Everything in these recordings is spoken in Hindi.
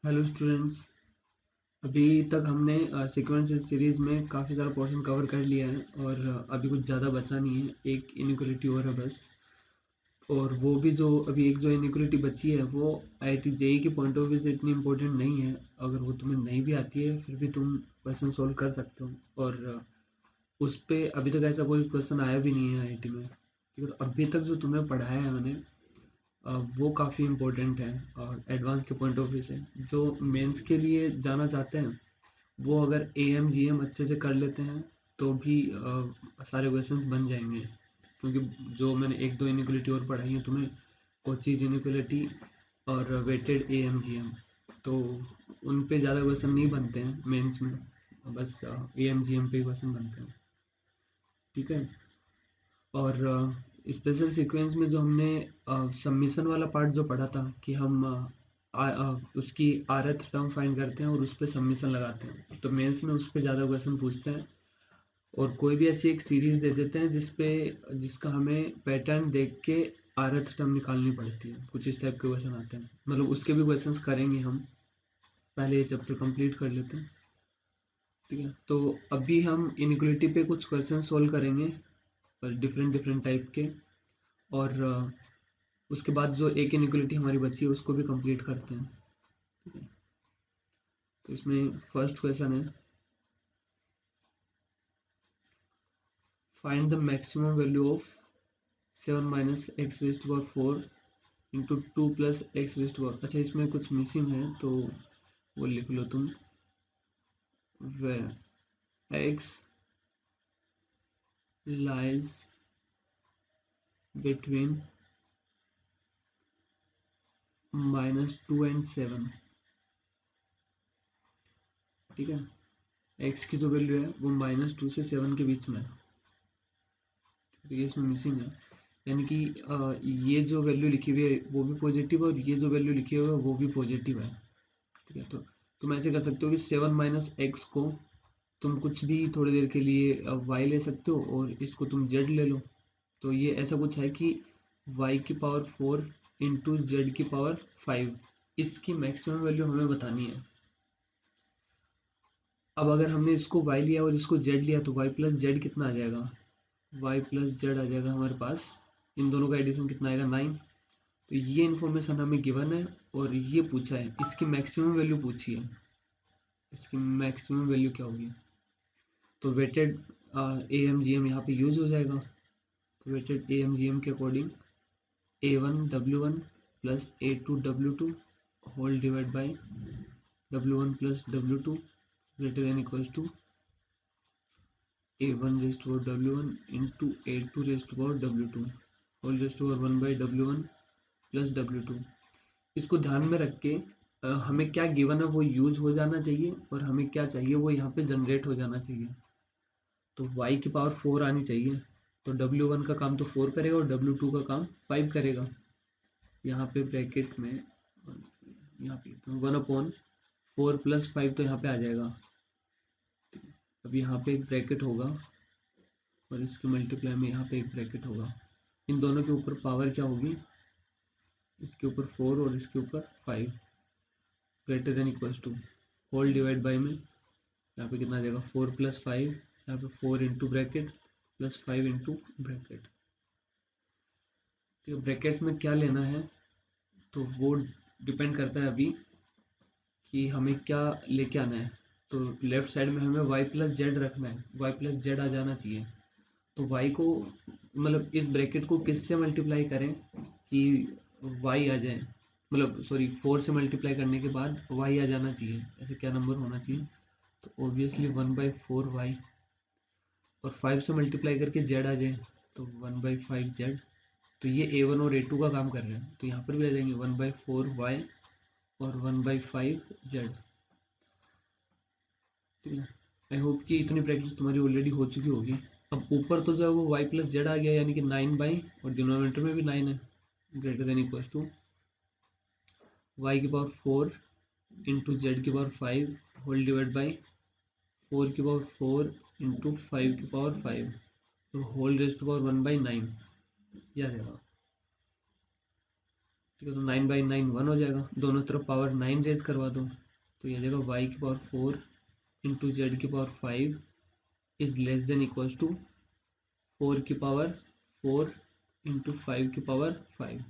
Hello students. अभी तक हमने सीक्वेंस सीरीज में काफ़ी सारा पोर्शन कवर कर लिया है और अभी कुछ ज़्यादा बचा नहीं है। एक इनइक्वलिटी और है बस। और वो भी जो अभी एक जो इनइक्वलिटी बची है वो आईआईटी जेईई के पॉइंट ऑफ व्यू से इतनी इम्पोर्टेंट नहीं है। अगर वो तुम्हें नहीं भी आती है फिर भी तुम क्वेश्चन सोल्व कर सकते हो। और उस पर अभी तक ऐसा कोई क्वेश्चन आया भी नहीं है आईआईटी में। ठीक है, तो अभी तक जो तुम्हें पढ़ाया है मैंने वो काफ़ी इम्पोर्टेंट है। और एडवांस के पॉइंट ऑफ व्यू से जो मेंस के लिए जाना चाहते हैं वो अगर एएम अच्छे से कर लेते हैं तो भी सारे क्वेश्चंस बन जाएंगे। क्योंकि जो मैंने एक दो इनइक्वलिटी और पढ़ाई है तुम्हें, कोचीज इनइक्वलिटी और वेटेड एएम तो उन पे ज़्यादा क्वेश्चन नहीं बनते हैं मेंस में। बस एएम पे क्वेश्चन बनते हैं। ठीक है। और स्पेशल सीक्वेंस में जो हमने सबमिशन वाला पार्ट जो पढ़ा था कि हम उसकी आरथ टर्म फाइंड करते हैं और उस पर सबमिशन लगाते हैं, तो मेंस में उस पर ज़्यादा क्वेश्चन पूछते हैं। और कोई भी ऐसी एक सीरीज दे देते हैं जिसका हमें पैटर्न देख के आरथ टर्म निकालनी पड़ती है। कुछ इस टाइप के क्वेश्चन आते हैं, मतलब उसके भी क्वेश्चंस करेंगे हम। पहले ये चैप्टर कंप्लीट कर लेते हैं। ठीक है, तो अभी हम इनइक्वलिटी पे कुछ क्वेश्चन सोल्व करेंगे डिफरेंट डिफरेंट टाइप के। और उसके बाद जो एक इनइक्वलिटी हमारी बची है उसको भी कंप्लीट करते हैं। ठीक है, तो इसमें फर्स्ट क्वेश्चन है, find the maximum value of 7 minus x raised power 4 into 2 plus x raised power. अच्छा, इसमें कुछ मिसिंग है तो वो लिख लो तुम। वे एक्स लाइज बिटवीन -2 एंड 7। ठीक है, एक्स की जो वैल्यू है वो -2 से 7 के बीच में है। तो ये इसमें मिसिंग है, यानी कि ये जो वैल्यू लिखी हुई है वो भी पॉजिटिव है और ये जो वैल्यू लिखी हुई है वो भी पॉजिटिव है। ठीक है, तो तुम ऐसे कर सकते हो कि 7 माइनस एक्स को तुम कुछ भी थोड़ी देर के लिए वाई ले सकते हो और इसको तुम जेड ले लो। तो ये ऐसा कुछ है कि वाई की पावर 4 इंटू जेड की पावर 5, इसकी मैक्सिमम वैल्यू हमें बतानी है। अब अगर हमने इसको y लिया और इसको z लिया तो y प्लस जेड कितना आ जाएगा? y प्लस जेड आ जाएगा हमारे पास। इन दोनों का एडिशन कितना आएगा? 9। तो ये इन्फॉर्मेशन हमें गिवन है और ये पूछा है, इसकी मैक्सिमम वैल्यू पूछी है। इसकी मैक्सिमम वैल्यू क्या होगी? तो वेटेड AMGM यहाँ पे यूज हो जाएगा। तो वेटेड AMGM के according A1W1 plus A2W2 whole divide by W1 plus W2 greater than equals to A1 raised power W1 into A2 raised power W2 whole raised power 1 by W1 plus W2। इसको ध्यान में रख के हमें क्या गिवन है वो यूज हो जाना चाहिए और हमें क्या चाहिए वो यहाँ पे जनरेट हो जाना चाहिए। तो y की पावर 4 आनी चाहिए। तो W1 का काम तो 4 करेगा और W2 का काम 5 करेगा। यहाँ पे ब्रैकेट में यहाँ पे 1/4 प्लस 5 तो यहाँ पे आ जाएगा। अब यहाँ पे एक ब्रैकेट होगा और इसके मल्टीप्लाई में यहाँ पे एक ब्रैकेट होगा। इन दोनों के ऊपर पावर क्या होगी? इसके ऊपर 4 और इसके ऊपर 5 greater than equals to whole divide by में यहाँ पे कितना आ जाएगा? 4 प्लस 5, यहाँ पे 4 into bracket plus 5 into bracket. तो ब्रैकेट में क्या लेना है तो वो डिपेंड करता है अभी कि हमें क्या लेके आना है। तो लेफ्ट साइड में हमें y प्लस जेड रखना है, y प्लस जेड आ जाना चाहिए। तो y को मतलब इस ब्रैकेट को किससे मल्टीप्लाई करें कि y आ जाए, मतलब सॉरी 4 से मल्टीप्लाई करने के बाद y आ जाना चाहिए। ऐसे क्या नंबर होना चाहिए? तो ऑब्वियसली 1/4y और 5 से मल्टीप्लाई करके z आ जाए तो 1/5z। तो ये A1 और A2 का काम कर रहे हैं, तो यहाँ पर भी आ जाएंगे 1/4y और 1/5z। ठीक है, आई होप कि इतनी प्रैक्टिस तुम्हारी ऑलरेडी हो चुकी होगी। अब ऊपर तो जो है वो y प्लस जेड आ गया, यानी कि 9 बाई और डिनोमिनेटर में भी 9 है greater than equals to y की पावर 4 इंटू जेड की पावर 5 होल डिवाइड बाई 4 की पावर 4 इंटू 5 की पावर 5 और होल रेस्ट टू पावर 1/9 ये आ जाएगा। ठीक है, तो 9/9 1 हो जाएगा, दोनों तरफ पावर 9 रेज करवा दो, तो ये आ जाएगा y की पावर 4 इंटू जेड की power 5 is less than equals to 4 की पावर 4 इंटू 5 की पावर 5,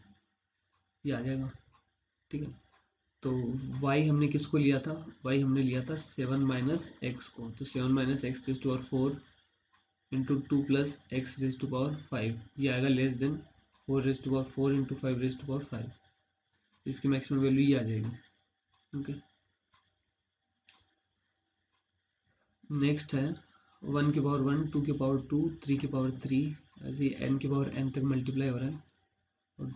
ये आ जाएगा। ठीक है, तो y हमने किसको लिया था, y हमने लिया था 7 माइनस एक्स को, तो 7 minus x raise to power 4 into 2 plus x raise to power 5, ये आएगा less than 4 raise to power 4 into 5 raise to power 5, इसकी मैक्सिमम वैल्यू ये आ जाएगी। ओके, नेक्स्ट है 1 की पावर 1, 2 की पावर 2, 3 की पावर 3, ऐसे n की पावर n तक मल्टीप्लाई हो रहा है, और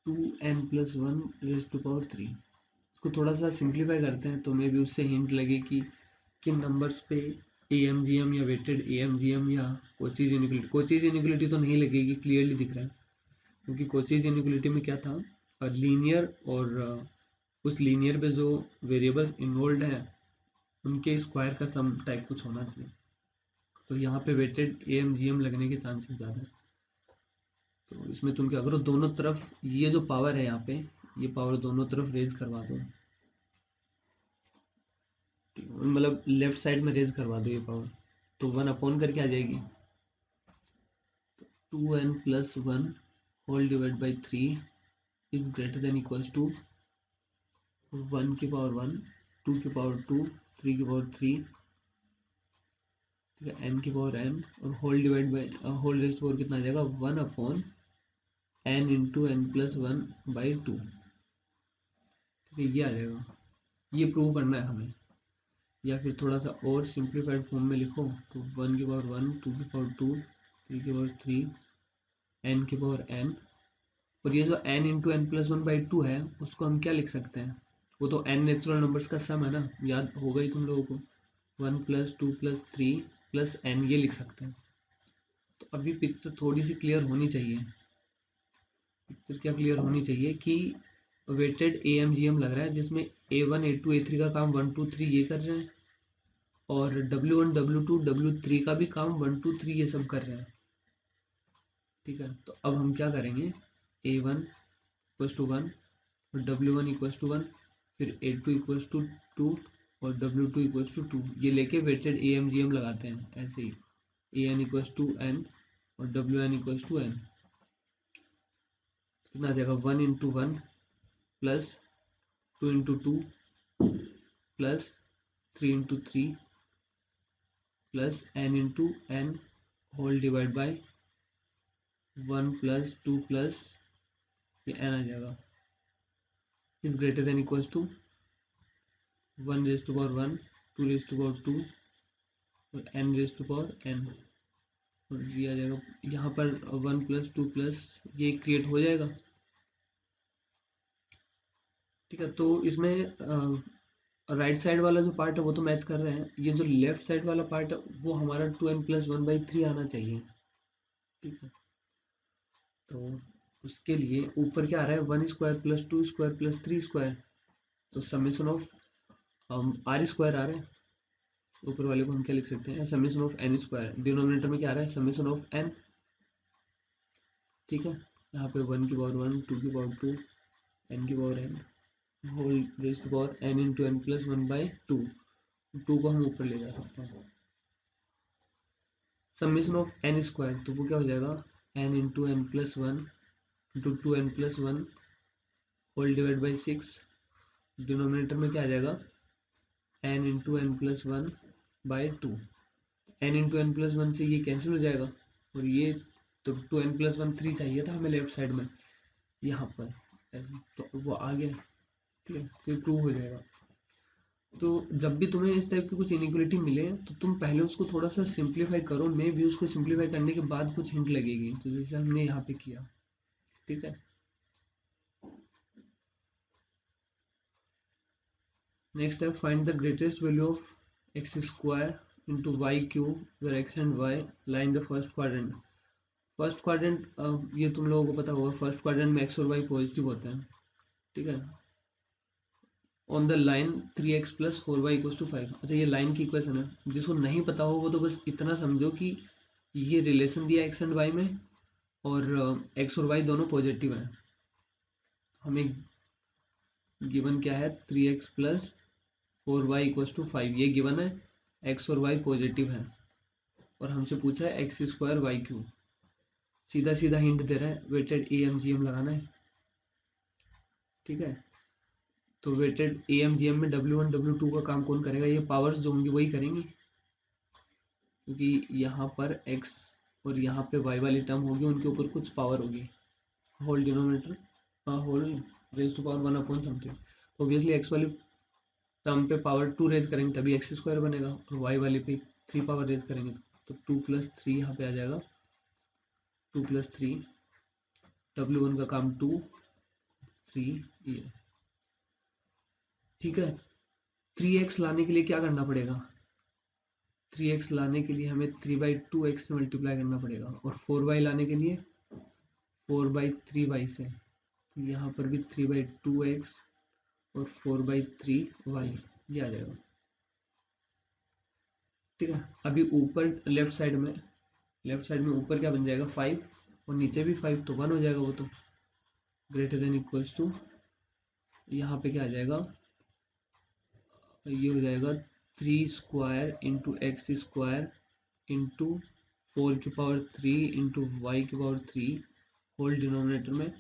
2n plus 1 raise to power 3। इसको थोड़ा सा सिंप्लीफाई करते हैं तो मे भी उससे हिंट लगे कि किन नंबर्स पे AMGM या वेटेड AMGM या कोचीज इनिक्वालिटी तो नहीं लगेगी, क्लियरली दिख रहा है, क्योंकि कोचीज इनिक्वालिटी में क्या था, लीनियर, और उस लीनियर पे जो वेरिएबल्स इन्वॉल्व हैं उनके स्क्वायर का सम टाइप कुछ होना चाहिए, तो यहाँ पे वेटेड AMGM लगने के चांसेस ज़्यादा है। तो इसमें तुम क्या करो, दोनों तरफ ये जो पावर है यहाँ पे, ये पावर दोनों तरफ रेज करवा दो, मतलब लेफ्ट साइड में रेज करवा दो ये पावर, तो 1 अपॉन करके आ जाएगी, 2n plus 1 whole divide by 3 is greater than equals to 1 की पावर 1, 2 की पावर 2, 3 की पावर 3, ठीक है, n की पावर n, और whole divide by whole raise to power कितना आ जाएगा, 1 upon n into n plus 1 by 2, ठीक है, ये आ जाएगा। ये प्रूव करना है हमें, या फिर थोड़ा सा और सिंप्लीफाइड फॉर्म में लिखो तो 1 की पावर 1, 2 की पावर 2, 3 की पावर 3, n की पावर n, और ये जो n into n plus 1 by 2 है उसको हम क्या लिख सकते हैं, वो तो n नेचुरल नंबर्स का सम है ना, याद होगा ही तुम लोगों को, 1 प्लस 2 प्लस 3 प्लस n, ये लिख सकते हैं। तो अभी पिक्चर थोड़ी सी क्लियर होनी चाहिए, पिक्चर क्या क्लियर होनी चाहिए कि वेटेड AMGM लग रहा है जिसमें A1 A2 A3 का काम 1 2 3 ये कर रहे हैं, और W1 W2 W3 का भी काम 1 2 3 ये सब कर रहे हैं। ठीक है, तो अब हम क्या करेंगे, A1 इक्वल्स टू 1 और W1 इक्वल्स टू 1, फिर A2 इक्वल्स टू 2 और W2 इक्वल्स टू 2, ये लेके वेटेड AMGM लगाते हैं ऐसे ही, AN इक्वल्स टू n और WN इक्वल्स टू n, कितना आ जाएगा, 1 into 1 plus 2 into 2 plus 3 into 3 plus n into n whole divide by 1 plus 2 plus ये n आ जाएगा, is greater than equals to 1 raise to power 1, 2 raise to power 2 और n raise to power n, और ये आ जाएगा यहाँ पर 1 प्लस 2 प्लस ये क्रिएट हो जाएगा। ठीक है, तो इसमें राइट साइड वाला जो पार्ट है वो तो मैच कर रहे हैं, ये जो लेफ्ट साइड वाला पार्ट है वो हमारा 2n प्लस 1 बाई 3 आना चाहिए। ठीक है, तो उसके लिए ऊपर क्या आ रहा है, 1 square plus 2 square plus 3 square, तो समेशन ऑफ r स्क्वायर आ रहा है, ऊपर वाले को हम क्या लिख सकते हैं, summation of n square, denominator में क्या आ रहा है, समेशन ऑफ n। ठीक है, यहाँ पे 1 की पावर 1, 2 की पावर 2, n की power n whole raise to power n into n plus 1 by 2, 2 को हम ऊपर ले जा सकते हैं, समेशन ऑफ n स्क्वायर, तो वो क्या हो जाएगा, n into n plus 1 into 2n plus 1 whole divide by 6, denominator में क्या आ जाएगा, n into n plus 1 by 2, n into n plus 1 से ये कैंसिल हो जाएगा, और ये तो 2n प्लस 1 3 चाहिए था हमें लेफ्ट साइड में, यहाँ पर ऐसे, तो वो आ गया। ठीक है, तो ये प्रूव हो जाएगा। तो जब भी तुम्हें इस टाइप की कुछ इनइक्वालिटी मिले तो तुम पहले उसको थोड़ा सा सिंप्लीफाई करो, मे भी उसको सिंप्लीफाई करने के बाद कुछ हिंट लगेगी, तो जैसे हमने यहाँ पे किया। ठीक है, नेक्स्ट है find the greatest value of x square into y cube where x and y lie in the first quadrant. First quadrant ये तुम लोगों को पता होगा, फर्स्ट क्वाड्रेंट में एक्स और वाई पॉजिटिव होते हैं। ठीक है, on the line 3x plus 4y equals to 5। अच्छा, ये लाइन की इक्वेशन है, जिसको नहीं पता हो वो तो बस इतना समझो कि ये रिलेशन दिया x एंड y में, और x और y दोनों पॉजिटिव हैं, हमें गिवन क्या है, 3x plus 4y equal to 5, ये गिवन है, x और y पॉजिटिव है और हमसे पूछा है एक्स स्क्वायर वाई क्यूब। सीधा सीधा हिंट दे रहा है, वेटेड AMGM लगाना है, ठीक है। तो वेटेड AMGM में W1 W2 का काम कौन करेगा, ये पावर्स जो होंगी वही करेंगी, क्योंकि यहाँ पर x और यहाँ पे y वाली टर्म होगी, उनके ऊपर कुछ पावर होगी, whole denominator whole raise to power 1 upon something. Obviously x वाली टर्म पे पावर 2 रेज करेंगे तभी एक्स स्क्वायर बनेगा, और y वाले पे 3 पावर रेज करेंगे तो 2 + 3 यहाँ पे आ जाएगा, 2 + 3, W1 का काम 2 3 ये, ठीक है। 3x लाने के लिए क्या करना पड़ेगा, 3x लाने के लिए हमें 3/2x से मल्टीप्लाई करना पड़ेगा, और 4y लाने के लिए 4/3y से, तो यहाँ पर भी 3/2x और 4/3y ये आ जाएगा, ठीक है। अभी ऊपर लेफ्ट साइड में ऊपर क्या बन जाएगा 5 और नीचे भी 5, तो 1 हो जाएगा, वो तो ग्रेटर देन इक्वल्स टू, यहाँ पे क्या आ जाएगा, ये हो जाएगा 3 square into x square into 4³ into y³ whole denominator में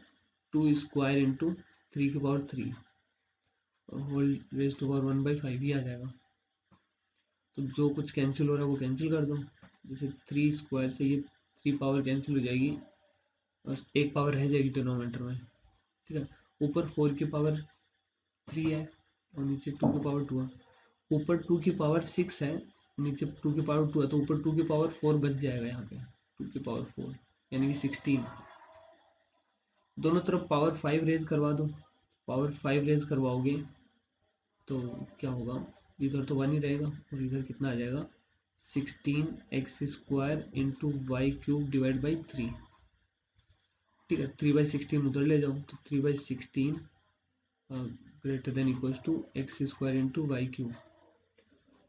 2 स्क्वायर इंटू 3³ और होल रेज टू पावर 1/5 ये आ जाएगा। तो जो कुछ कैंसिल हो रहा है वो कैंसिल कर दो, जैसे 3 स्क्वायर से ये 3 पावर कैंसिल हो जाएगी और 1 पावर रह जाएगी डिनोमिनेटर में, ठीक है। ऊपर 4³ है और नीचे 2² है, ऊपर 2⁴ है, नीचे 2⁴ है, तो ऊपर 2⁴ बच जाएगा, यहाँ पे 2⁴ यानी कि 16। दोनों तरफ पावर 5 रेज करवा दो, पावर 5 रेज करवाओगे तो क्या होगा, इधर तो 1 ही रहेगा और इधर कितना आ जाएगा 16x² into y³ divide by 3, ठीक है। 3/16 उधर ले जाओ तो 3/16 greater than equals to x² into y³।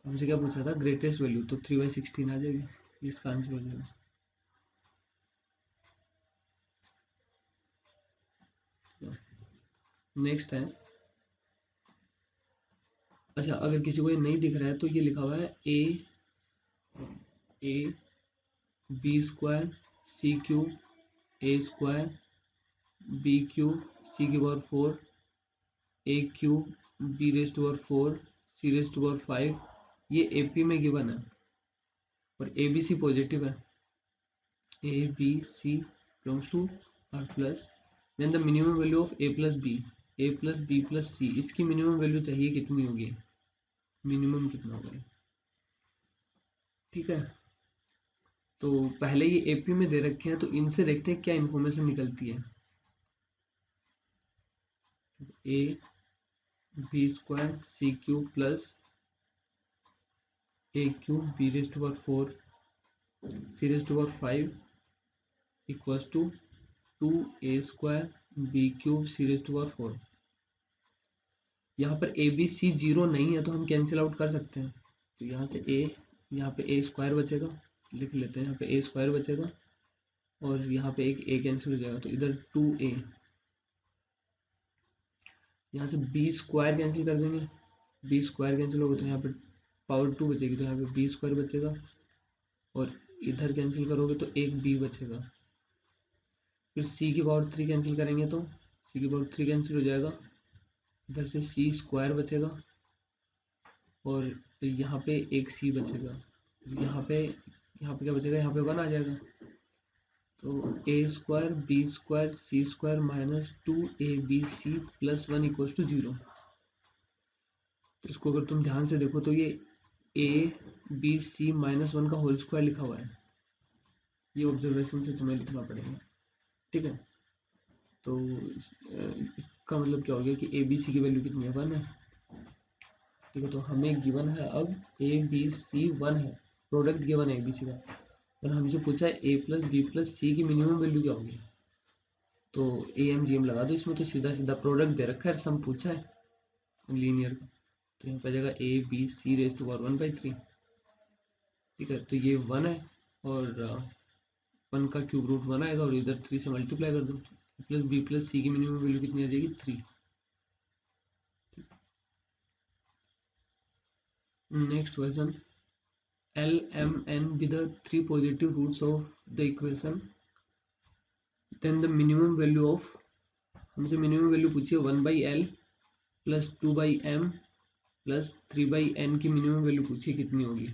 हमसे क्या पूछा था, ग्रेटेस्ट वैल्यू, तो 3/16 आ जाएगी, इसका आंसर हो जाएगा। नेक्स्ट है, अच्छा अगर किसी को ये नहीं दिख रहा है तो ये लिखा हुआ है a b² c³ a² b³ c⁴ a³ b⁴ c⁴ ये AP में गिवन है और ABC पॉजिटिव है, ABC belongs to R plus, then the minimum value of a + b + c, इसकी मिनिमम वैल्यू चाहिए कितनी होगी, मिनिमम कितना होगा, ठीक है। तो पहले ये AP में दे रखे हैं तो इनसे देखते हैं क्या इंफॉर्मेशन निकलती है, a b² c³ plus a³ b⁴ c⁵ equals to 2a² b³ c⁴। यहाँ पर ABC 0 नहीं है तो हम कैंसिल आउट कर सकते हैं, तो यहाँ से यहाँ पे a² बचेगा, लिख लेते हैं, यहाँ पे a² बचेगा और यहाँ पे एक a कैंसिल हो जाएगा, तो इधर 2a, यहाँ से b² कैंसिल कर देंगे, b² कैंसिल होगा तो यहाँ पे पावर 2 बचेगी, तो यहाँ पे b² बचेगा और इधर कैंसिल करोगे तो एक b बचेगा, फिर c⁴ कैंसिल करेंगे तो c⁴ कैंसिल हो जाएगा, इधर से c² बचेगा और यहाँ पे एक c बचेगा, यहाँ पे क्या बचेगा, यहाँ पे 1 आ जाएगा, तो a² b² c² minus 2abc plus 1 equal to 0। तो इसको अगर तुम ध्यान से देखो तो ये abc माइनस 1 का होल स्क्वायर लिखा हुआ है, ये ऑब्जर्वेशन से तुम्हें लिखना पड़ेगा, ठीक है। तो इसका मतलब क्या हो गया कि ABC की वैल्यू कितनी है, 1 है, ठीक है। तो हमें गिवन है अब ABC 1 है, प्रोडक्ट गिवन है ABC का, और हमसे पूछा है a + b + c की मिनिमम वैल्यू क्या होगी, तो AMGM लगा दो इसमें, तो सीधा सीधा प्रोडक्ट दे रखा है, सम पूछा है लीनियर का, तो यहाँ पे जाएगा a/1/3, ठीक है। तो ये 1 है और 1 का क्यूब रूट 1 आएगा और इधर 3 से मल्टीप्लाई कर दो, प्लस बी प्लस सी की मिनिमम वैल्यू कितनी आ जाएगी 3। Next question, l m n be the 3 positive roots of the equation, then the minimum value of, हमसे मिनिमम वैल्यू पूछिए 1/l plus 2/m plus 3/n की मिनिमम वैल्यू पूछिए कितनी होगी,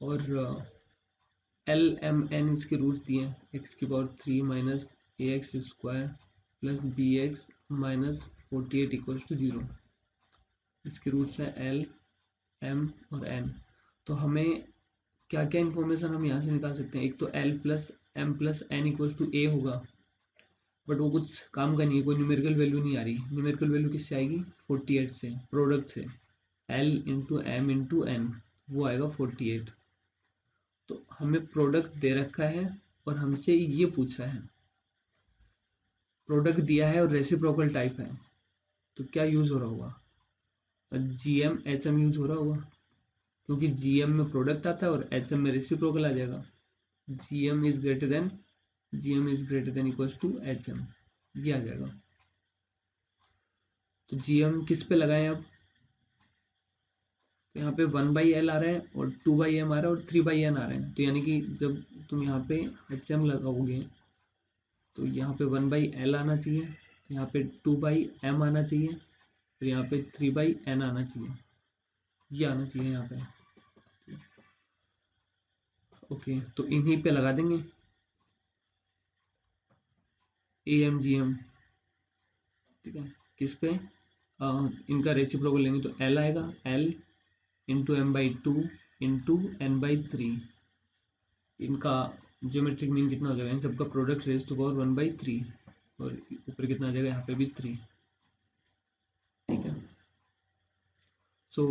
और एल एम एन इसके रूट्स दिए हैं, एक्स की power 3 minus a x square plus b x minus 48 equals to 0। इसके रूट्स है एल एम और एन। तो हमें क्या क्या इन्फॉर्मेशन हम यहाँ से निकाल सकते हैं, एक तो L plus M plus N equals to A होगा, बट वो कुछ काम का नहीं है, कोई न्यूमेरिकल वैल्यू नहीं आ रही। न्यूमेरिकल वैल्यू किससे आएगी, 48 से, प्रोडक्ट से, l into m into n, वो आएगा 48। तो हमें प्रोडक्ट दे रखा है और हमसे ये पूछा है, प्रोडक्ट दिया है और रेसिप्रोकल टाइप है, तो क्या यूज हो रहा होगा, जीएम एच एम यूज हो रहा होगा, क्योंकि जीएम में प्रोडक्ट आता है और एच एम में रेसिप्रोकल आ जाएगा। GM is greater than equals to H M, ये आ जाएगा। तो जीएम किस पे लगाएं अब, तो यहाँ पे 1/l आ रहा है और 2/m आ रहा है और 3/n आ रहा है, तो यानी कि जब तुम यहाँ पे एच एम लगाओगे तो यहाँ पे 1/l आना चाहिए, यहाँ पे 2/m आना चाहिए, फिर यहाँ पे 3/n आना चाहिए, ये आना चाहिए यहाँ पे। ओके, तो इन्हीं पे लगा देंगे AMGM, ठीक है। किस पे, इनका रेसिप्रोकल लेंगे तो L आएगा, L into m/2 into n/3, इनका ज्योमेट्रिक मीन कितना हो जाएगा, इन सबका प्रोडक्ट रेज टू पावर 1/3, और ऊपर कितना आ जाएगा, यहाँ पे भी 3, ठीक है। So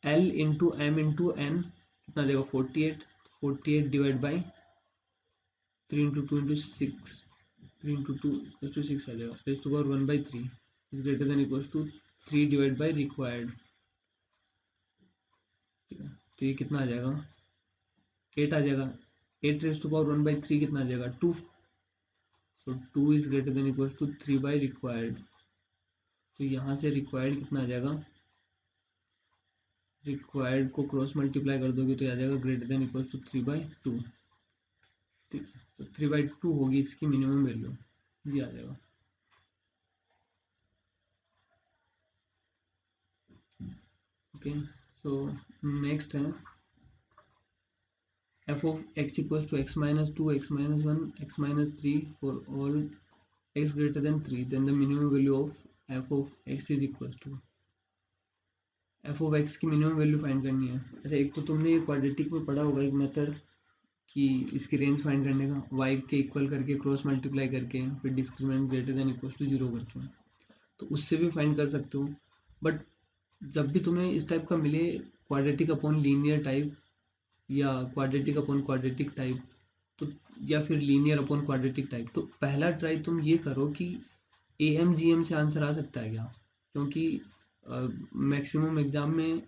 L into m into n कितना आ जाएगा, 48 divide by 3 into 2 into 6, 3 into 2 equals to 6 आ जाएगा, raise to power 1/3 is greater than equals to 3 divide by required, ठीक है। तो ये कितना आ जाएगा, 8 आ जाएगा, 8 रेज टू पावर 1/3 कितना आ जाएगा, 2, so 2 is greater than equals to 3 by required. तो यहाँ से रिक्वायर्ड कितना आ जाएगा, रिक्वायर्ड को क्रॉस मल्टीप्लाई कर दोगे तो आ जाएगा ग्रेटर देन इक्वल्स टू 3/2, ठीक। तो 3/2 होगी इसकी मिनिमम वैल्यू, ये आ जाएगा। ओके, सो नेक्स्ट है f of x equals to x minus 2, x minus 1, x minus 3 for all x greater than 3, then the minimum value of f of x is equals to, f of x की मिनिमम वैल्यू फाइंड करनी है। अच्छा, एक तो तुमने ये क्वाड्रेटिक में पढ़ा होगा एक मेथड कि इसकी रेंज फाइंड करने का, y के इक्वल करके क्रॉस मल्टीप्लाई करके फिर discriminant greater than equals to 0 करके, तो उससे भी फाइंड कर सकते हो। बट जब भी तुम्हें इस टाइप का मिले, क्वाड्रेटिक अपॉन लीनियर टाइप या क्वाड्रेटिक अपॉन क्वाड्रेटिक टाइप, तो या फिर लीनियर अपॉन क्वाड्रेटिक टाइप, तो पहला ट्राई तुम ये करो कि AMGM से आंसर आ सकता है क्या, क्योंकि मैक्सिमम एग्जाम में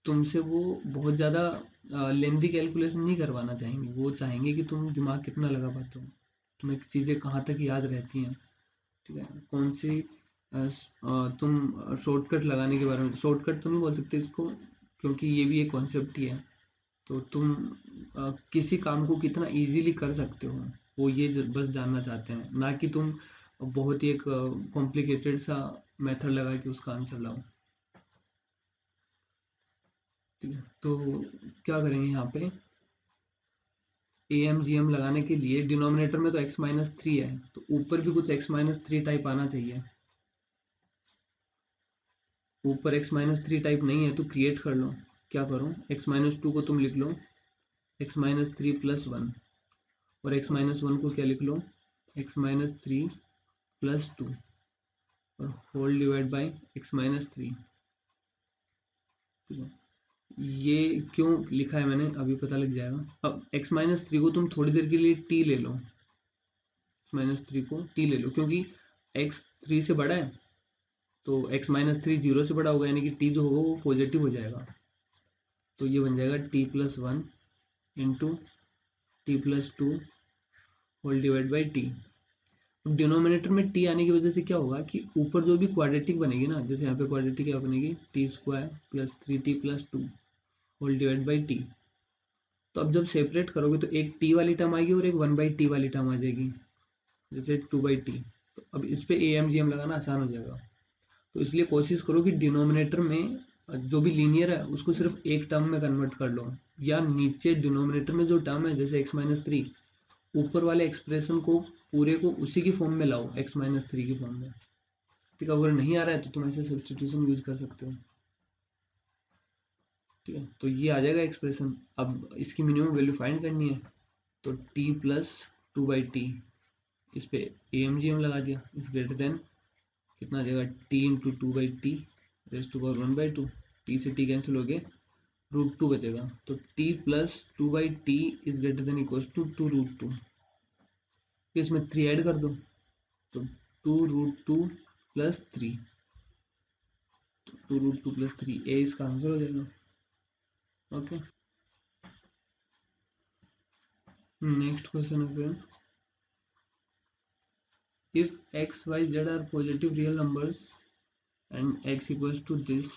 तुमसे वो बहुत ज़्यादा लेंथी कैलकुलेशन नहीं करवाना चाहेंगे, वो चाहेंगे कि तुम दिमाग कितना लगा पाते हो, तुम्हें चीज़ें कहाँ तक याद रहती हैं, ठीक है। कौन सी तुम शॉर्टकट लगाने के बारे में, शॉर्टकट तो नहीं बोल सकते इसको क्योंकि ये भी एक कॉन्सेप्ट ही है, तो तुम किसी काम को कितना इजीली कर सकते हो, वो ये बस जानना चाहते हैं, ना कि तुम बहुत ही एक कॉम्प्लिकेटेड सा मेथड लगा के उसका आंसर लाओ, ठीक है। तो क्या करेंगे यहाँ पे, AMGM लगाने के लिए डिनोमिनेटर में तो x-3 है, तो ऊपर भी कुछ x-3 टाइप आना चाहिए। ऊपर x-3 टाइप नहीं है तो क्रिएट कर लो, क्या करो, x-2 को तुम लिख लो x-3 प्लस 1, और x-1 को क्या लिख लो, x-3 प्लस 2, और होल डिवाइड बाई x-3, ठीक है। ये क्यों लिखा है मैंने अभी पता लग जाएगा। अब x-3 को तुम थोड़ी देर के लिए t ले लो, x-3 को t ले लो, क्योंकि x 3 से बड़ा है तो x-3 0 से बड़ा होगा, यानी कि t जो होगा वो पॉजिटिव हो जाएगा, तो ये बन जाएगा t+1 into t+2 whole divide by t. Denominator में टी आने की वजह से क्या होगा कि ऊपर जो भी क्वाड्रेटिक बनेगी ना, जैसे यहाँ पे क्वाड्रेटिक क्या बनेगी, t square plus 3t plus 2 whole divide by t. तो अब जब सेपरेट करोगे तो एक टी वाली टर्म आएगी और एक 1/t वाली टर्म आ जाएगी, जैसे 2/t। तो अब इस पे AMGM लगाना आसान हो जाएगा। तो इसलिए कोशिश करो कि डिनोमिनेटर में जो भी लीनियर है उसको सिर्फ एक टर्म में कन्वर्ट कर लो, या नीचे डिनोमिनेटर में जो टर्म है जैसे x-3, ऊपर वाले एक्सप्रेशन को पूरे को उसी की फॉर्म में लाओ, x-3 की फॉर्म में। ठीक है, अगर नहीं आ रहा है तो तुम ऐसे सब्स्टिट्यूशन यूज कर सकते हो। ठीक है, तो ये आ जाएगा एक्सप्रेशन। अब इसकी मिनिमम वैल्यू फाइंड करनी है, तो t प्लस 2/t, इस पे AMGM लगा दिया, इस ग्रेटर देन कितना आ जाएगा, t into 2/t raise to power 1/2, t से t कैंसिल हो गए, √2 बचेगा। तो t plus 2/t is greater than equal to 2√2। इसमें 3 ऐड कर दो, तो 2√2 प्लस 3, 2√2 प्लस 3 ए इसका आंसर हो जाएगा। ओके, नेक्स्ट क्वेश्चन है, if x, y, z are positive real numbers and x equals to this,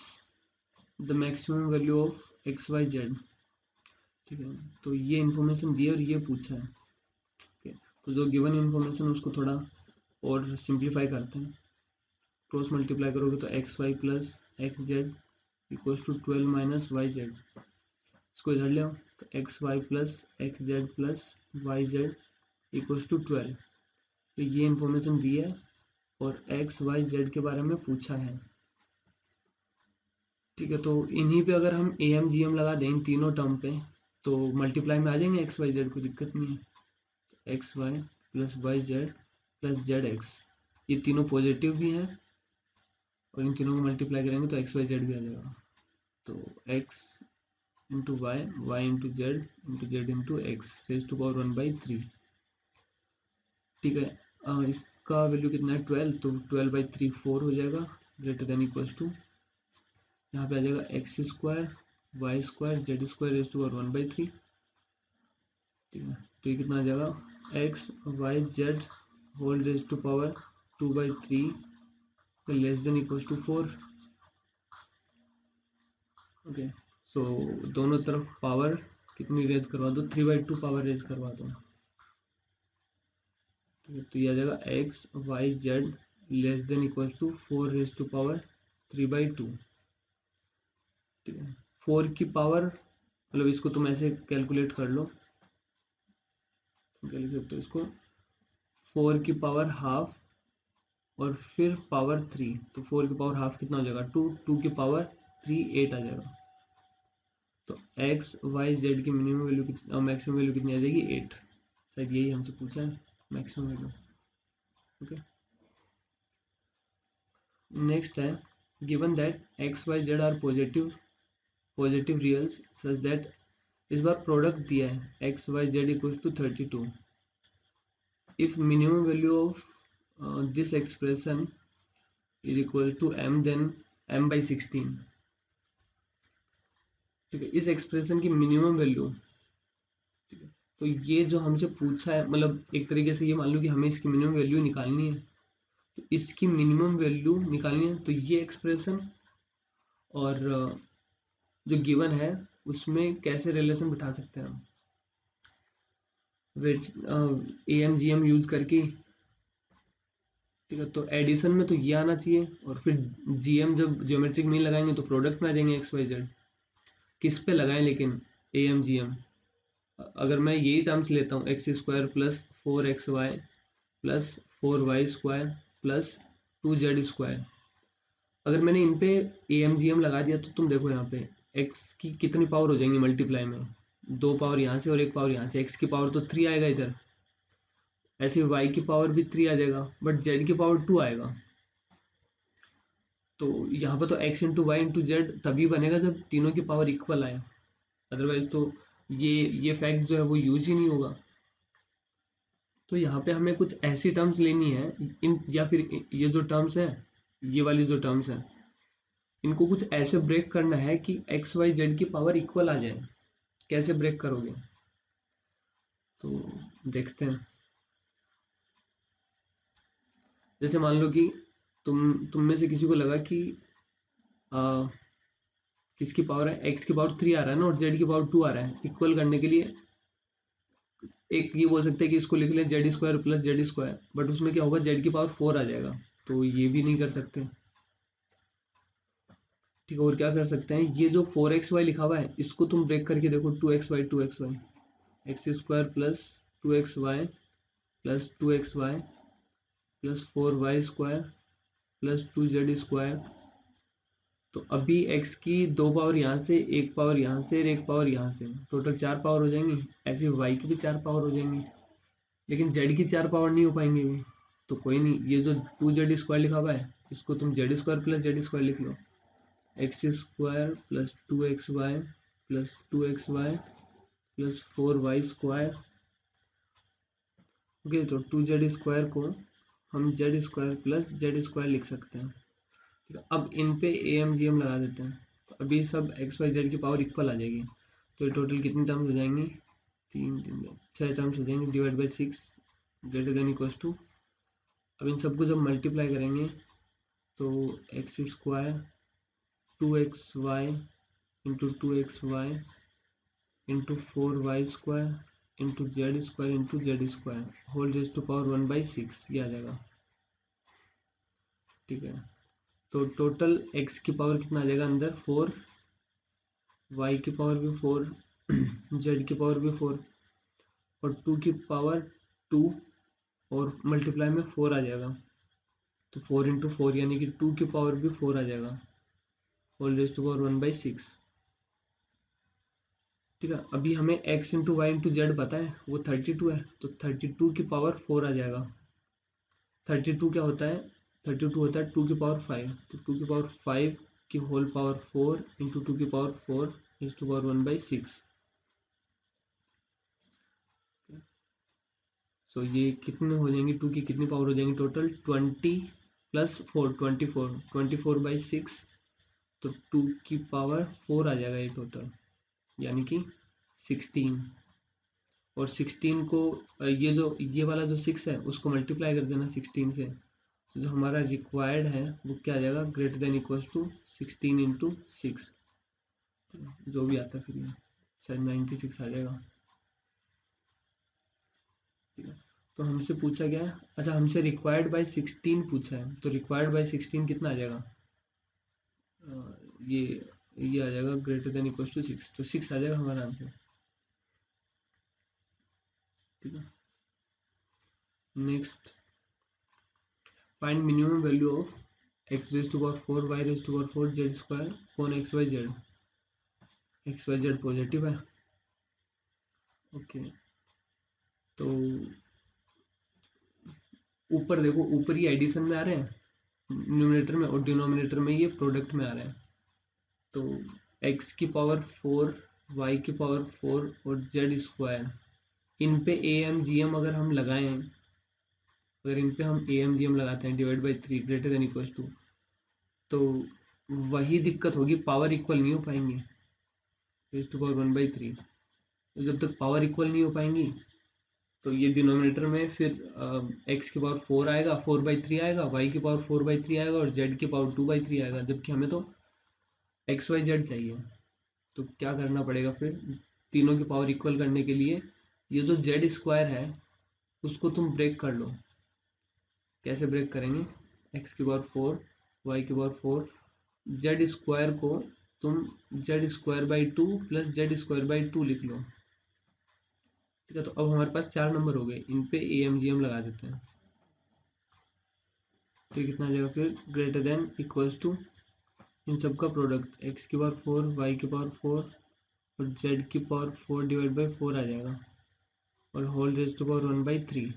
the maximum value of x, y, z। ठीक है, तो ये इन्फॉर्मेशन दी और ये पूछा है। okay, तो जो गिवन इन्फॉर्मेशन उसको थोड़ा और सिंप्लीफाई करते हैं। क्रॉस मल्टीप्लाई करोगे तो x y plus x z equals to 12 minus y z. इसको इधर ले आओ, तो x y plus x z plus y Z equals to 12। तो ये इन्फॉर्मेशन दी है और एक्स वाई जेड के बारे में पूछा है। ठीक है, तो इन्हीं पे अगर हम AMGM लगा दें इन तीनों टर्म पे तो मल्टीप्लाई में आ जाएंगे एक्स वाई जेड, कोई दिक्कत नहीं है। X y plus y z plus z x, ये तीनों पॉजिटिव भी हैं और इन तीनों को मल्टीप्लाई करेंगे तो एक्स वाई जेड भी आ जाएगा। तो x into y, y into z into x raise to power 1/3। ठीक है, इसका वैल्यू कितना है 12, तो 12/3 4 हो जाएगा, ग्रेटर देन इक्वल्स टू यहाँ पे आ जाएगा X square Y square Z square raise to power 1/3। ठीक है, तो ये कितना आ जाएगा, x Y Z whole raise to power 2/3 less than equals to 4। Okay, so दोनों तरफ पावर कितनी रेज करवा दो, 3/2 पावर रेज करवा दो। ठीक है, तो ये आ जाएगा x Y z less than equals to 4 raise to power 3/2। ठीक है, 4 की पावर, मतलब इसको तुम ऐसे कैलकुलेट कर लो, क्या लिख सकते हो इसको, 4 की पावर हाफ और फिर पावर 3, तो 4 की पावर हाफ कितना हो जाएगा 2, 2 की पावर 3 8 आ जाएगा। तो एक्स वाई जेड की मिनिमम वैल्यू कितनी, मैक्सिमम वैल्यू कितनी आ जाएगी 8। शायद यही हमसे पूछा है मैक्सिमम वैल्यू। ओके, नेक्स्ट है, given that X Y Z are positive reals such that, इस बार प्रोडक्ट दिया है x Y Z equals to 32। If minimum value of this expression is equal to m, then m/16। ठीक है, इस एक्सप्रेशन की मिनिमम वैल्यू, ठीक है, तो ये जो हमसे पूछा है, मतलब एक तरीके से ये मान लो कि हमें इसकी मिनिमम वैल्यू निकालनी है, तो इसकी मिनिमम वैल्यू निकालनी है, तो ये एक्सप्रेशन और जो गिवन है उसमें कैसे रिलेशन बिठा सकते हैं हम, AMGM यूज करके। ठीक है, तो एडिशन में तो ये आना चाहिए और फिर GM जब ज्योमेट्रिक मीन लगाएंगे तो प्रोडक्ट में आ जाएंगे एक्स वाई जेड। किस पे लगाएं लेकिन AMGM, अगर मैं यही टर्म्स लेता हूँ x square plus 4xy plus 4y square plus 2z square, अगर मैंने इन पे AMGM लगा दिया तो तुम देखो यहाँ पे x की कितनी पावर हो जाएंगी मल्टीप्लाई में, 2 पावर यहाँ से और 1 पावर यहाँ से, x की पावर तो 3 आएगा इधर, ऐसे y की पावर भी 3 आ जाएगा, बट z की पावर 2 आएगा। तो यहाँ पर तो x into y into z तभी बनेगा जब तीनों की पावर इक्वल आए, अदरवाइज तो ये फैक्ट जो है वो यूज ही नहीं होगा। तो यहाँ पे हमें कुछ ऐसी टर्म्स लेनी है इन, या फिर ये जो टर्म्स है, ये वाली जो टर्म्स है, इनको कुछ ऐसे ब्रेक करना है कि एक्स वाई जेड की पावर इक्वल आ जाए। कैसे ब्रेक करोगे, तो देखते हैं। जैसे मान लो कि तुम में से किसी को लगा कि किसकी पावर है, x की पावर 3 आ रहा है ना और z की पावर 2 आ रहा है, इक्वल करने के लिए एक ये बोल सकते हैं कि इसको लिख लें Z square plus Z square, but उसमें क्या होगा, जेड की पावर 4 आ जाएगा, तो ये भी नहीं कर सकते। ठीक है, और क्या कर सकते हैं, ये जो 4xy लिखा हुआ है इसको तुम ब्रेक करके देखो, 2xy x square plus 2xy plus 2xy plus 4y square plus 2z square. तो अभी x की 2 पावर यहाँ से, एक पावर यहाँ से और एक पावर यहाँ से, टोटल 4 पावर हो जाएंगी। ऐसे y की भी 4 पावर हो जाएंगी, लेकिन z की 4 पावर नहीं हो पाएंगी अभी। तो कोई नहीं, ये जो 2z स्क्वायर लिखा हुआ है इसको तुम z square plus Z square लिख लो, X square plus 2xy plus 2xy plus 4y square. Okay, तो 2z स्क्वायर को हम z square plus Z square लिख सकते हैं। ठीक है, अब इन पे AMGM लगा देते हैं, तो अभी सब XYZ की पावर इक्वल आ जाएगी। तो ये टोटल कितनी टर्म्स हो जाएंगी, 6 टर्म्स हो जाएंगी, divide by 6 greater than equals to. अब इन सबको जब मल्टीप्लाई करेंगे तो x square 2xy into 2xy into 4y square into z square whole raise to power 1/6 ये आ जाएगा। ठीक है, तो टोटल x की पावर कितना आ जाएगा अंदर, 4, y की पावर भी 4, z की पावर भी 4 और 2 की पावर 2 और मल्टीप्लाई में 4 आ जाएगा, तो 4 इंटू 4 यानी कि 2 की पावर भी 4 आ जाएगा, होल रेज टू पावर 1/6। ठीक है, अभी हमें x into y into z पता है, वो 32 है, तो 32 की पावर 4 आ जाएगा। 32 क्या होता है, 32 होता है 2 की पावर 5, तो 2 की पावर 5 की होल पावर 4 इंटू 2 की पावर 4 इज टू पावर 1/6। सो ये कितने हो जाएंगे, 2 की कितनी पावर हो जाएंगी टोटल, 20 प्लस 4 24/6, तो 2 की पावर 4 आ जाएगा ये टोटल, यानी कि 16। और 16 को ये वाला जो 6 है उसको मल्टीप्लाई कर देना 16 से, तो जो हमारा रिक्वायर्ड है वो क्या आ जाएगा, greater than equals to 16 into 6, जो भी आता है फिर ये शायद 96 आ जाएगा। ठीक है, तो हमसे पूछा गया है, अच्छा हमसे रिक्वायर्ड बाय 16 पूछा है, तो रिक्वायर्ड बाय 16 कितना आ जाएगा, ये आ जाएगा ग्रेटर देन इक्वल्स टू 6, तो 6 आ जाएगा हमारा आंसर। ठीक है, next, find minimum value of x raise to power 4 y raise to power 4 z square upon xyz positive है। ओके, तो ऊपर देखो, ऊपर ही एडिशन में आ रहे हैं न्यूमरेटर में, और डिनोमिनेटर में ये प्रोडक्ट में आ रहे हैं, तो x की पावर 4 y की पावर 4 और z स्क्वायर, इन पे AMGM अगर हम लगाएं, अगर इन पे हम AMGM लगाते हैं divide by 3 greater than equals to, तो वही दिक्कत होगी, पावर इक्वल नहीं हो पाएंगे, रेज़ टू पावर 1/3। तो जब तक पावर इक्वल नहीं हो पाएंगी तो ये डिनोमिनेटर में फिर x की पावर 4 आएगा, 4/3 आएगा, y की पावर 4/3 आएगा और z की पावर 2/3 आएगा, जबकि हमें तो XYZ चाहिए। तो क्या करना पड़ेगा फिर, तीनों की पावर इक्वल करने के लिए ये जो z स्क्वायर है उसको तुम ब्रेक कर लो। कैसे ब्रेक करेंगे, x की पावर 4 y की पावर 4, z स्क्वायर को तुम z square by 2 plus z square by 2 लिख लो। ठीक है, तो अब हमारे पास 4 नंबर हो गए, इन पे AMGM लगा देते हैं, तो कितना आ जाएगा फिर, ग्रेटर देन इक्वल्स टू इन सब का प्रोडक्ट, x की पावर 4 y की पावर 4 और z की पावर 4 डिवाइड बाई 4 आ जाएगा, और whole raise to power 1/3,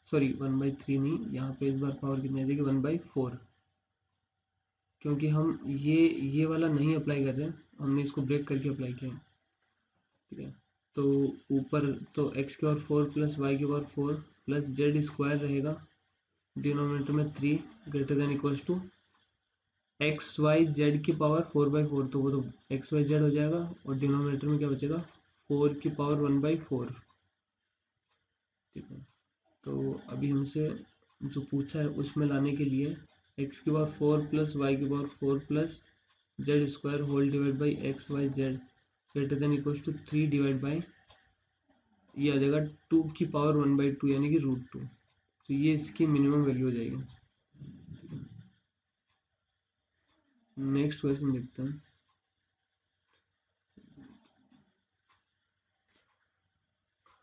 sorry 1/3 नहीं, यहाँ पे इस बार पावर कितनी आ जाएगी, 1/4, क्योंकि हम ये वाला नहीं अप्लाई कर रहे हैं, हमने इसको ब्रेक करके अप्लाई किया। ठीक है, तो ऊपर तो x की पावर 4 प्लस y की पावर 4 प्लस z स्क्वायर रहेगा, डिनोमिनेटर में 3 greater than equals to XYZ की पावर 4/4, तो वो तो XYZ हो जाएगा, और डिनोमिनेटर में क्या बचेगा, 4 की पावर 1/4। ठीक है, तो अभी हमसे जो पूछा है उसमें लाने के लिए एक्स की पावर 4 प्लस वाई की power 4 plus Z square whole divide by x Y z greater than equals to 3 divide by ये आ जाएगा 2 की पावर 1/2 यानी कि √2। तो ये इसकी मिनिमम वैल्यू हो जाएगी। नेक्स्ट क्वेश्चन देखते हैं।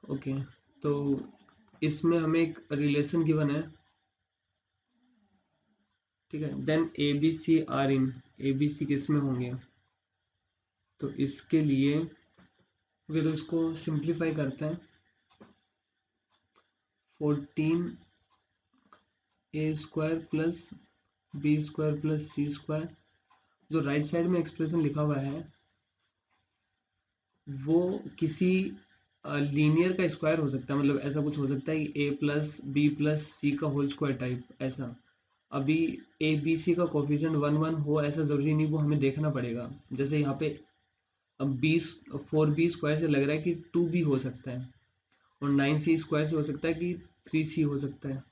ओके, तो इसमें हमें एक रिलेशन गिवन है, ठीक है। Then a b c are in, a b c किस में होंगे, तो इसके लिए ओके, तो इसको सिंप्लीफाई करते हैं। 14 A square plus B square plus C square, जो राइट साइड में एक्सप्रेशन लिखा हुआ है वो किसी लीनियर का स्क्वायर हो सकता है, मतलब ऐसा कुछ हो सकता है कि ए प्लस बी प्लस सी का होल स्क्वायर टाइप ऐसा। अभी ए बी सी का कोफिशिएंट 1 1 हो ऐसा ज़रूरी नहीं, वो हमें देखना पड़ेगा। जैसे यहाँ पे अब 4b स्क्वायर से लग रहा है कि 2b हो सकता है, और 9c स्क्वायर से हो सकता है कि 3c हो सकता है।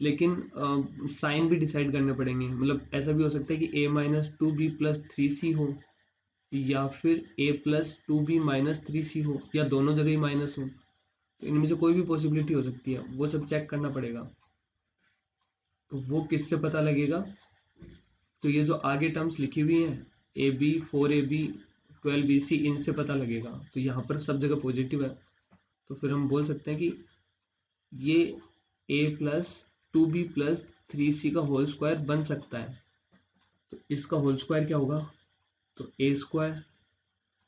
लेकिन साइन भी डिसाइड करने पड़ेंगे, मतलब ऐसा भी हो सकता है कि a minus 2b plus 3c हो, या फिर a plus 2b minus 3c हो, या दोनों जगह ही माइनस हो। तो इनमें से कोई भी पॉसिबिलिटी हो सकती है, वो सब चेक करना पड़ेगा। तो वो किससे पता लगेगा, तो ये जो आगे टर्म्स लिखी हुई हैं ए बी 4ab 12bc, इनसे पता लगेगा। तो यहाँ पर सब जगह पॉजिटिव है, तो फिर हम बोल सकते हैं कि ये a plus 2b plus 3c का होल स्क्वायर बन सकता है। तो इसका होल स्क्वायर क्या होगा, तो a स्क्वायर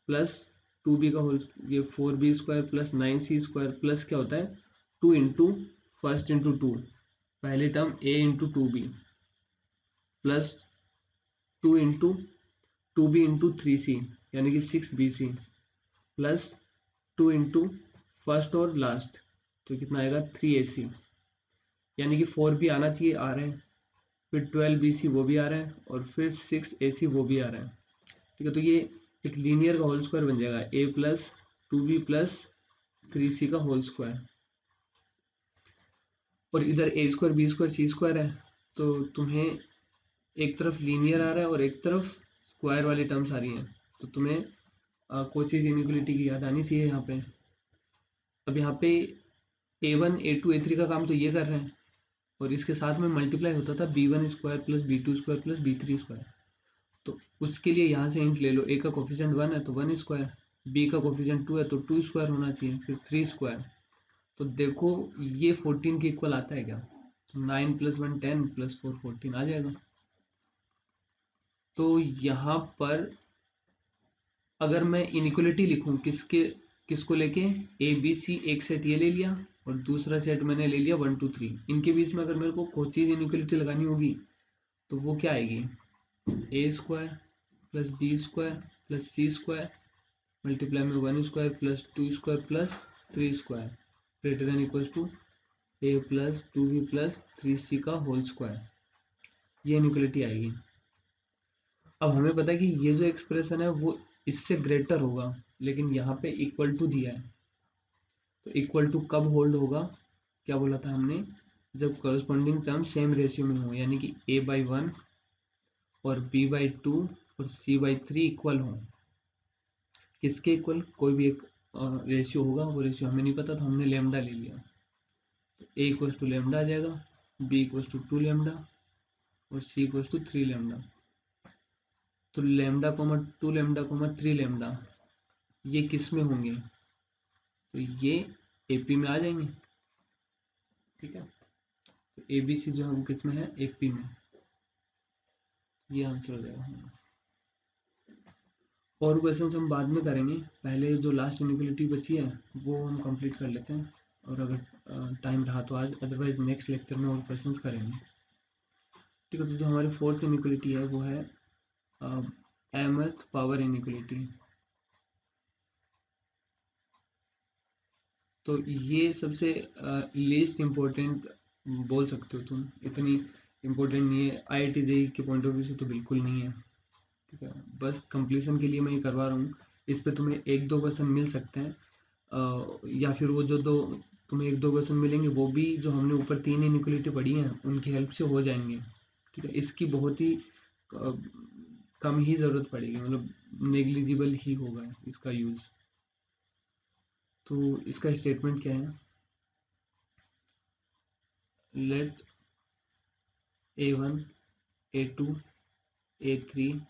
प्लस 2b का होल, ये 4b square plus 9c square plus क्या होता है 2 इंटू फर्स्ट इंटू 2, पहली term a into 2b plus 2 into 2b into 3c यानी कि 6bc प्लस 2 इंटू फर्स्ट और लास्ट, तो कितना आएगा 3ac, यानी कि 4b आना चाहिए, आ रहा है। फिर 12bc वो भी आ रहा है, और फिर 6ac वो भी आ रहा है, ठीक है। तो ये एक लीनियर का होल स्क्वायर बन जाएगा, a plus 2b plus 3c का होल स्क्वायर। और इधर a square b square c square है, तो तुम्हें एक तरफ लीनियर आ रहा है और एक तरफ स्क्वायर वाली टर्म्स आ रही हैं, तो तुम्हें कोचीज इनइक्वालिटी की याद आनी चाहिए यहाँ पे। अब यहाँ पे a1 a2 a3 का काम तो ये कर रहे हैं, और इसके साथ में मल्टीप्लाई होता था b1 square plus b2 square plus b3 square. तो उसके लिए यहाँ से हिंट ले लो, a का कोफिशिएंट 1 है तो 1 स्क्वायर, b का कोफिशिएंट 2 है तो 2 स्क्वायर होना चाहिए, फिर 3 स्क्वायर। तो देखो ये 14 के इक्वल आता है क्या, तो 9 प्लस 1 10 प्लस 4 14 आ जाएगा। तो यहाँ पर अगर मैं इनइक्वलिटी लिखूं किसको लेके, ए बी सी एक सेट ये ले लिया और दूसरा सेट मैंने ले लिया 1 2 3, इनके बीच में अगर मेरे को कोई चीज़ इनइक्वलिटी लगानी होगी तो वो क्या आएगी, A square plus B square plus C square multiply में 1 square plus 2 square plus 3 square greater than equals to A plus 2b plus 3c का होल स्क्वायर, ये इनइक्वलिटी आएगी। अब हमें पता है कि ये जो एक्सप्रेशन है वो इससे ग्रेटर होगा, लेकिन यहाँ पे इक्वल टू दिया है, तो इक्वल टू कब होल्ड होगा, क्या बोला था हमने, जब करस्पॉन्डिंग टर्म सेम रेशियो में हो, यानी कि a/1 और b/2 और c/3 इक्वल हो। किसके इक्वल, कोई भी एक रेशियो होगा, वो रेशियो हमें नहीं पता तो हमने लेमडा ले लिया, तो a इक्वल्स टू लेमडा आ जाएगा, b इक्वल्स टू 2 लेमडा और c इक्वल्स टू 3 लेमडा। तो lambda comma 2 lambda comma 3 lambda ये किस में होंगे, तो ये एपी में आ जाएंगे, ठीक है। तो ए बी सी जो है वो किस में है, एपी में, ये आंसर हो जाएगा। और क्वेश्चंस हम बाद में करेंगे, पहले जो लास्ट इनइक्वालिटी बची है वो हम कंप्लीट कर लेते हैं, और अगर टाइम रहा तो आज, अदरवाइज नेक्स्ट लेक्चर में और क्वेश्चंस करेंगे, ठीक है। तो जो हमारी फोर्थ इनइक्वालिटी है वो है mth पावर इनइक्वालिटी। तो ये सबसे लीस्ट इम्पोर्टेंट बोल सकते हो तुम, इतनी इम्पोर्टेंट नहीं है, IIT JEE के पॉइंट ऑफ व्यू से तो बिल्कुल नहीं है, ठीक है। बस कंप्लीशन के लिए मैं ये करवा रहा हूँ, इस पे तुम्हें 1 2 क्वेश्चन मिल सकते हैं, या फिर वो जो 2 तुम्हें 1-2 क्वेश्चन मिलेंगे, वो भी जो हमने ऊपर 3 इनइक्वालिटी पढ़ी हैं उनकी हेल्प से हो जाएंगे। ठीक है, इसकी बहुत ही कम ही ज़रूरत पड़ेगी, मतलब नेग्लिजिबल ही होगा इसका यूज़। तो इसका स्टेटमेंट क्या है, late a1 a2 a3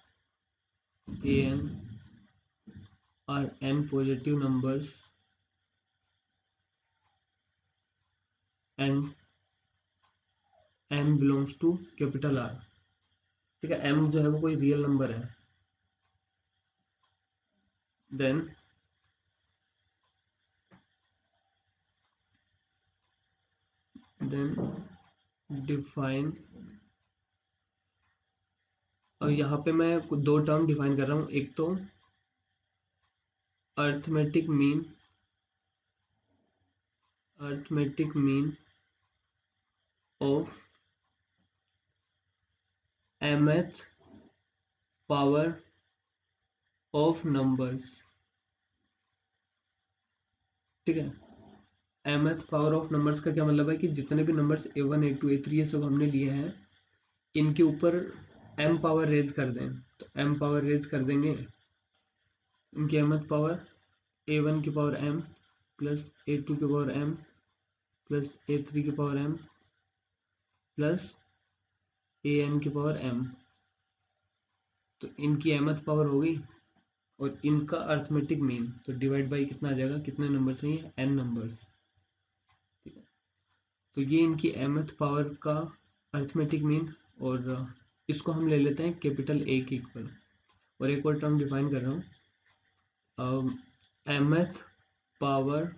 an are n positive numbers and m belongs to capital R। ठीक है, m जो है वो कोई रियल नंबर है, देन डिफाइन, और यहाँ पे मैं 2 टर्म डिफाइन कर रहा हूँ, एक तो arithmetic mean of mth power of numbers. ठीक है, mth पावर ऑफ नंबर्स का क्या मतलब है कि जितने भी नंबर्स a1 a2 a3 ये सब हमने लिए हैं, इनके ऊपर m पावर रेज कर दें, तो m पावर रेज कर देंगे, इनकी mth पावर a1 की पावर m प्लस a2 की पावर m प्लस a3 की पावर m प्लस an की पावर m, तो इनकी mth पावर हो गई, और इनका अर्थमेटिक मीन, तो डिवाइड बाई कितना आ जाएगा, कितने नंबर्स हैं ये, n नंबर्स। ठीक है, तो ये इनकी mth पावर का अर्थमेटिक मीन, और इसको हम ले लेते हैं कैपिटल A के इक्वल। और एक और टर्म डिफाइन कर रहा हूँ, mth power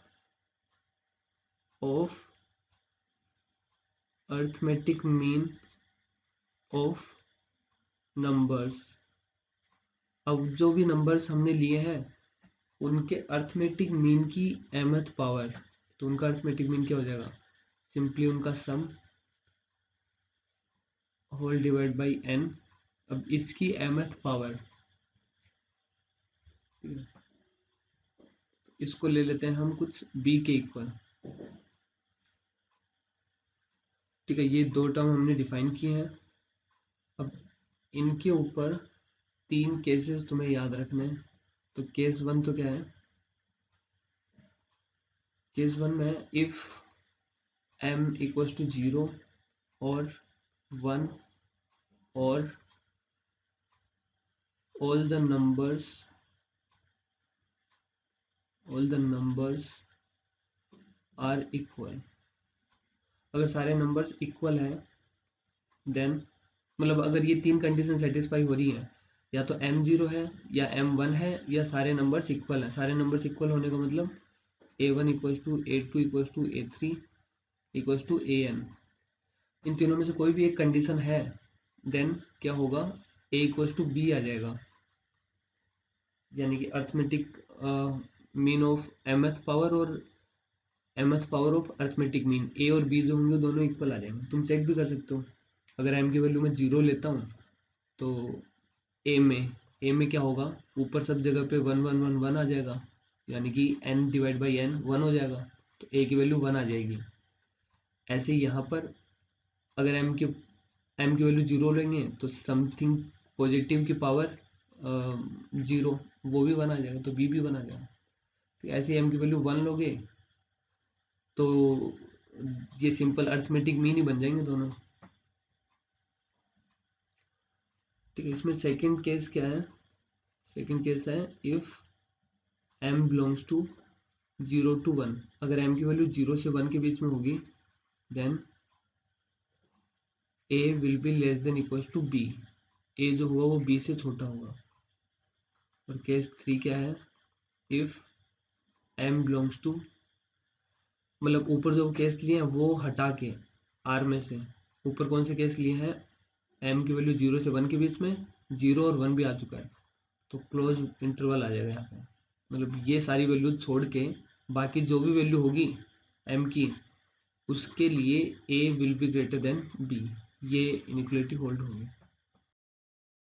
of arithmetic mean of numbers. अब जो भी नंबर्स हमने लिए हैं उनके अर्थमेटिक मीन की mth पावर, तो उनका अर्थमेटिक मीन क्या हो जाएगा, सिंपली उनका सम होल डिवाइड बाई n। अब इसकी mth पावर, इसको ले लेते हैं हम कुछ b के इक्वल। ठीक है, ये 2 टर्म हमने डिफाइन किए हैं। अब इनके ऊपर 3 केसेस तुम्हें याद रखने हैं। तो केस 1 तो क्या है, केस 1 में इफ m इक्वल्स टू 0 और 1 और all the numbers are equal। अगर सारे नंबर्स इक्वल हैं देन, मतलब अगर ये 3 कंडीशन सेटिस्फाई हो रही हैं, या तो m0 है या m1 है या सारे नंबर्स इक्वल हैं। सारे नंबर्स इक्वल होने का मतलब a1 equals to a2 equals to a3 equals to an। इन तीनों में से कोई भी एक कंडीशन है, देन क्या होगा, a इक्वल्स टू b आ जाएगा, यानी कि arithmetic mean of mth power और mth power of arithmetic mean, a और b जो होंगे दोनों इक्वल आ जाएंगे। तुम चेक भी कर सकते हो, अगर m की वैल्यू मैं 0 लेता हूँ तो a में क्या होगा, ऊपर सब जगह पे 1 1 1 1 आ जाएगा, यानी कि n डिवाइड बाई n 1 हो जाएगा, तो a की वैल्यू 1 आ जाएगी। ऐसे यहाँ पर अगर m की वैल्यू 0 लेंगे तो समथिंग पॉजिटिव की पावर 0, वो भी 1 आ जाएगा, तो b भी 1 आ जाएगा। तो ऐसे m की वैल्यू 1 लोगे तो ये सिंपल अर्थमेटिक मीन ही बन जाएंगे दोनों। ठीक है, इसमें सेकंड केस क्या है, सेकंड केस है if m belongs to 0 to 1। अगर m की वैल्यू 0 से 1 के बीच में होगी then a will be less than equals to b। a जो होगा वो b से छोटा होगा। और केस 3 क्या है, इफ m बिलोंग्स टू, मतलब ऊपर जो केस लिए हैं वो हटा के r में से ऊपर कौन से केस लिए हैं, m की वैल्यू 0 से 1 के बीच में, 0 और 1 भी आ चुका है, तो क्लोज इंटरवल आ जाएगा यहाँ पे। मतलब ये सारी वैल्यू छोड़ के बाकी जो भी वैल्यू होगी m की, उसके लिए a will be greater than b, ये इनइक्वालिटी होल्ड होगी।